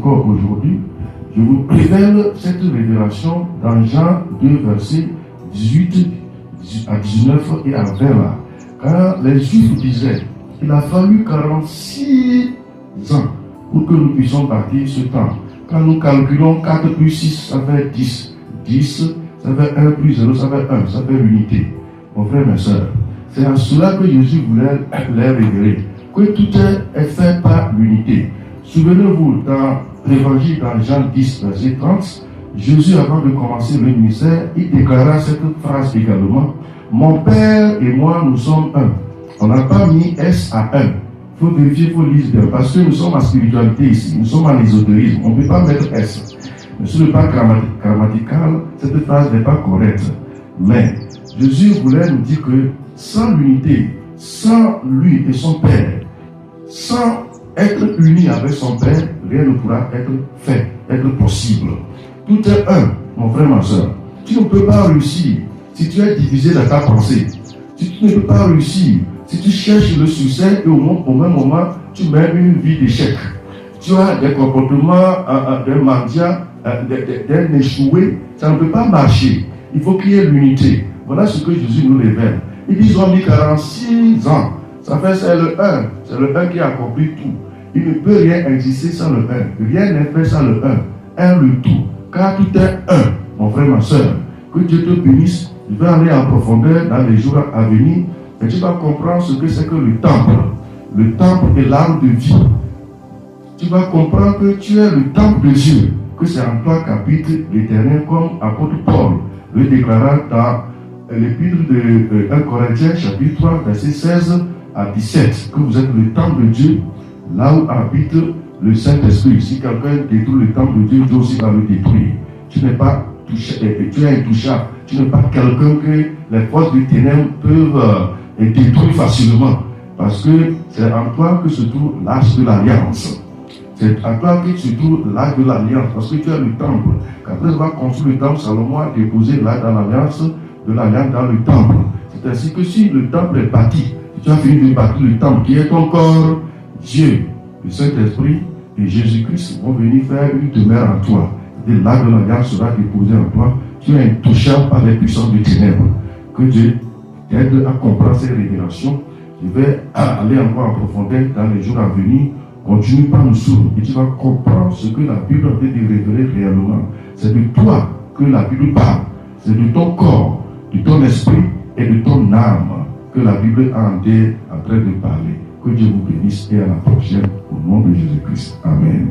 encore aujourd'hui, je vous révèle cette révélation dans Jean 2, versets 18 à 19 et à 20 là. Quand les Juifs disaient, il a fallu 46 ans pour que nous puissions bâtir ce temple. Quand nous calculons 4 plus 6, ça fait 10. 10, ça fait 1 plus 0, ça fait 1, ça fait l'unité. Mon frère, mes soeurs, c'est à cela que Jésus voulait les révéler, que tout est fait par l'unité. Souvenez-vous, dans l'évangile, dans Jean 10, verset 30, Jésus, avant de commencer le ministère, il déclara cette phrase également, « Mon Père et moi, nous sommes un ». On n'a pas mis S à 1. Il faut vérifier, il faut lire bien, parce que nous sommes en spiritualité ici, nous sommes en ésotérisme, on ne peut pas mettre S. Mais sur le plan grammatical, cette phrase n'est pas correcte. Mais Jésus voulait nous dire que sans l'unité, sans lui et son Père, sans être uni avec son Père, rien ne pourra être fait, être possible. Tout est un, mon frère, ma soeur. Tu ne peux pas réussir si tu es divisé dans ta pensée. Si tu ne peux pas réussir, si tu cherches le succès et au même moment, tu mènes une vie d'échec. Tu as des comportements d'un mendiant, d'un échoué, ça ne peut pas marcher. Il faut qu'il y ait l'unité. Voilà ce que Jésus nous révèle. Ils ont mis 46 ans. Ça fait c'est le 1. C'est le 1 qui a accompli tout. Il ne peut rien exister sans le 1. Rien n'est fait sans le 1. Un le tout. Car tout est un, mon frère, ma soeur. Que Dieu te bénisse. Je vais aller en profondeur dans les jours à venir. Et tu vas comprendre ce que c'est que le temple. Le temple est l'arbre de vie. Tu vas comprendre que tu es le temple de Dieu. Que c'est en toi qu'habite l'Éternel, comme apôtre Paul le déclara dans l'épître de 1 Corinthiens, chapitre 3, verset 16 à 17. Que vous êtes le temple de Dieu, là où habite le Saint-Esprit. Si quelqu'un détruit le temple de Dieu, Dieu aussi va le détruire. Tu n'es pas touché, tu es intouchable. Tu n'es pas quelqu'un que les forces du ténèbres peuvent détruire facilement. Parce que c'est en toi que se trouve l'arche de l'alliance. C'est en toi que se trouve l'arche de l'alliance. Parce que tu es le temple. Quand on va construire le temple, Salomon a déposé l'arche dans l'alliance de l'alliance dans le temple. C'est ainsi que si le temple est bâti, tu as fini de bâtir le temple qui est ton corps, Dieu, le Saint-Esprit et Jésus-Christ vont venir faire une demeure en toi. Et l'arche de l'alliance sera déposée en toi. Tu es intouchable par les puissances du ténèbre. Que Dieu t'aide à comprendre ces révélations. Je vais aller encore en profondeur dans les jours à venir. Continue par nous suivre et tu vas comprendre ce que la Bible a fait de révéler réellement. C'est de toi que la Bible parle. C'est de ton corps, de ton esprit et de ton âme que la Bible est en train de parler. Que Dieu vous bénisse et à la prochaine au nom de Jésus-Christ. Amen.